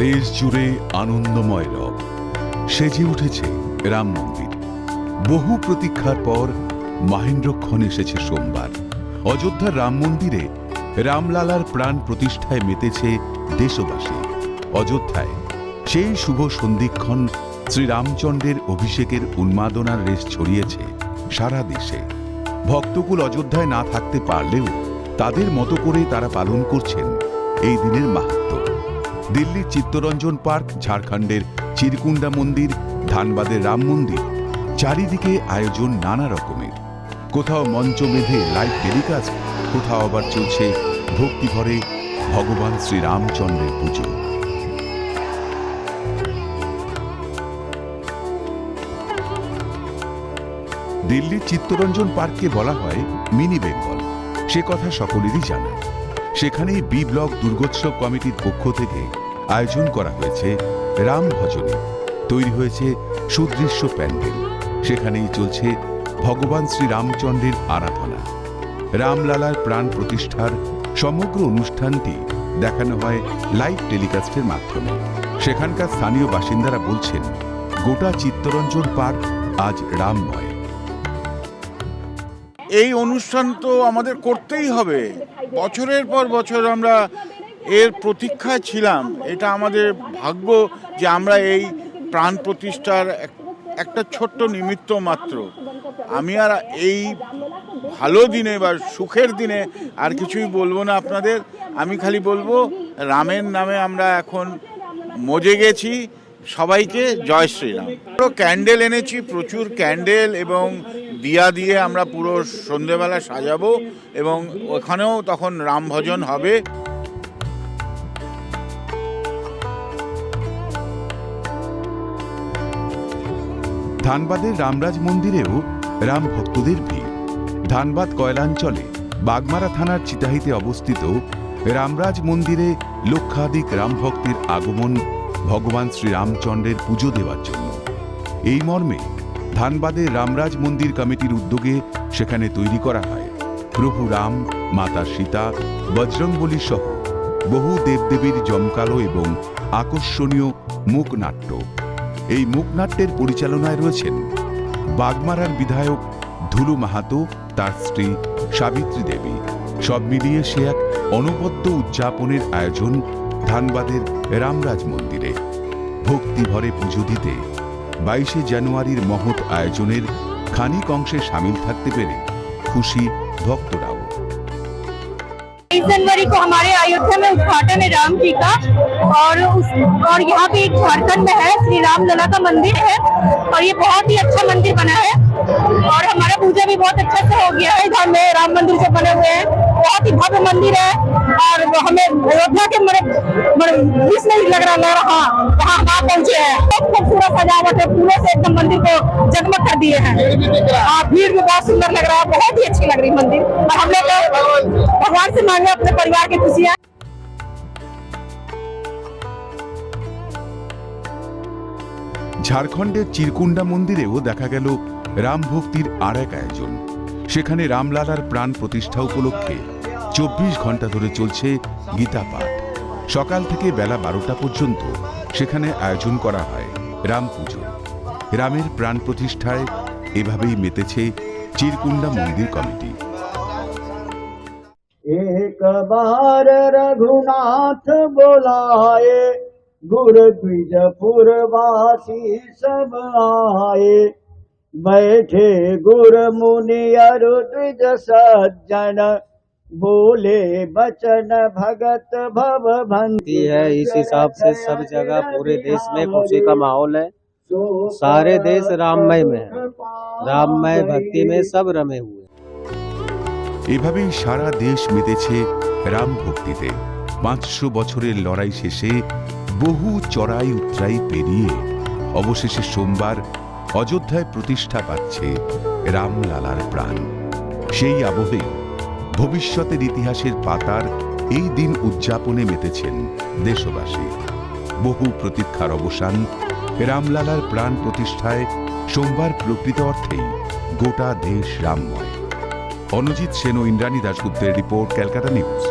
দেশ জুড়ে আনন্দময় রব সেজে উঠেছে রাম মন্দির। বহু প্রতীক্ষার পর মাহেন্দ্রক্ষণ এসেছে সোমবার। অযোধ্যার রাম মন্দিরে রামলালার প্রাণ প্রতিষ্ঠায় মেতেছে দেশবাসী। অযোধ্যায় সেই শুভ সন্ধিক্ষণ শ্রীরামচন্দ্রের অভিষেকের উন্মাদনার রেশ ছড়িয়েছে সারা দেশে। ভক্তকুল অযোধ্যায় না থাকতে পারলেও তাদের মতো করে তারা পালন করছেন এই দিনের মাহাত্ম্য। দিল্লির চিত্তরঞ্জন পার্ক, ঝাড়খণ্ডের চিরকুন্ডা মন্দির, ধানবাদের রাম মন্দির, চারিদিকে আয়োজন নানা রকমের। কোথাও মঞ্চ বেঁধে লাইভ টেলিকাস্ট, কোথাও আবার চলছে ভক্তিভরে ভগবান শ্রীরামচন্দ্রের পুজো। দিল্লির চিত্তরঞ্জন পার্ককে বলা হয় মিনি বেঙ্গল, সে কথা সকলেরই জানা। সেখানেই বি ব্লক দুর্গোৎসব কমিটির পক্ষ থেকে আয়োজন করা হয়েছে রাম ভজনে। তৈরি হয়েছে সুদৃশ্য প্যান্ডেল, সেখানেই চলছে ভগবান শ্রীরামচন্দ্রের আরাধনা। রামলালার প্রাণ প্রতিষ্ঠার সমগ্র অনুষ্ঠানটি দেখানো হয় লাইভ টেলিকাস্টের মাধ্যমে। সেখানকার স্থানীয় বাসিন্দারা বলছেন, গোটা চিত্তরঞ্জন পার্ক আজ রামময়। এই অনুষ্ঠান তো আমাদের করতেই হবে। বছরের পর বছর আমরা এর প্রতীক্ষায় ছিলাম। এটা আমাদের ভাগ্য যে আমরা এই প্রাণ প্রতিষ্ঠার একটা ছোট্ট নিমিত্ত মাত্র। আমি আর এই ভালো দিনে বা সুখের দিনে আর কিছুই বলবো না আপনাদের। আমি খালি বলবো রামের নামে আমরা এখন মজে গেছি। সবাইকে জয় শ্রীরাম। ক্যান্ডেল এনেছি, প্রচুর ক্যান্ডেল এবং দিয়া দিয়ে আমরা পুরো সন্ধেবেলা সাজাবো এবং ওখানেও তখন রাম ভজন হবে। ধানবাদের রামরাজ মন্দিরেও রাম ভক্তদের ভিড়। ধানবাদ কয়লাঞ্চলে বাগমারা থানার চিতাহিতে অবস্থিত রামরাজ মন্দিরে লক্ষাধিক রাম ভক্তের আগমন ভগবান শ্রীরামচন্দ্রের পুজো দেওয়ার জন্য। এই মর্মে ধানবাদের রামরাজ মন্দির কমিটির উদ্যোগে সেখানে তৈরি করা হয় প্রভু রাম, মাতা সীতা, বজরংবলী সহ বহু দেবদেবীর জমকালো এবং আকর্ষণীয় মুখনাট্য। এই মুখনাট্যের পরিচালনায় রয়েছেন বাগমারার বিধায়ক ধুলু মাহাতো, তার স্ত্রী সাবিত্রী দেবী। সব মিলিয়ে সে এক অনবদ্য উদযাপনের আয়োজন ধানবাদের রামরাজ মন্দিরে। ভক্তি ভরে পুজো দিতে 22শে জানুয়ারির মহৎ আয়োজনের খানিক অংশে সামিল থাকতে পেরে খুশি ভক্তরাও। 22 जनवरी को हमारे अयोध्या में उद्घाटन है राम जी का और यहाँ पे एक झारखंड में है श्री राम लला का मंदिर है और ये बहुत ही अच्छा मंदिर बना है और हमारा पूजा भी बहुत अच्छा से हो गया है। इधर में राम मंदिर से बने हुए हैं, बहुत ही भव्य मंदिर है और हमें अयोध्या के मिस नहीं लग रहा वहाँ हम पहुँचे हैं। बहुत खूबसूरत सजावट है, फूलों से एकदम मंदिर को जगमग कर दिए हैं। भीड़ भी बहुत सुंदर लग रहा है, बहुत ही अच्छी लग रही मंदिर और हम लोग भगवान से मांगे अपने परिवार की खुशियाँ। ঝাড়খণ্ডের চিরকুন্ডা মন্দিরেও দেখা গেল রাম ভক্তির আর এক আয়োজন। সেখানে রামলালার প্রাণ প্রতিষ্ঠা উপলক্ষে 24 ঘন্টা ধরে চলছে গীতা পাঠ। সকাল থেকে বেলা 12টা পর্যন্ত সেখানে আয়োজন করা হয় রাম পুজো। রামের প্রাণ প্রতিষ্ঠায় এভাবেই মেতেছে চিরকুন্ডা মন্দির কমিটি। एक बार रघुनाथ बोलाए, गुर द्विजपुरवासी सब आए। बैठे गुर मुनि अरु द्विज सज्जन, बोले बचन भगत भव भंती है। इस हिसाब से सब जगह पूरे देश में खुशी का माहौल है। सारे देश राममय में है, राममय भक्ति में सब रमे हुए। এভাবেই সারা দেশ মেতেছে রাম ভক্তিতে। 500 বছরের লড়াই শেষে বহু চড়াই উতরাই পেরিয়ে অবশেষে সোমবার অযোধ্যায় প্রতিষ্ঠা পাচ্ছে রামলালার প্রাণ। সেই আবহে ভবিষ্যতের ইতিহাসের পাতার এই দিন উদযাপনে মেতেছেন দেশবাসী। বহু প্রতীক্ষার অবসান রামলালার প্রাণ প্রতিষ্ঠায় সোমবার প্রকৃত অর্থেই গোটা দেশ রামময়। অনুজিৎ সেন ও ইন্দ্রাণী দাশগুপ্তের রিপোর্ট, ক্যালকাটা নিউজ।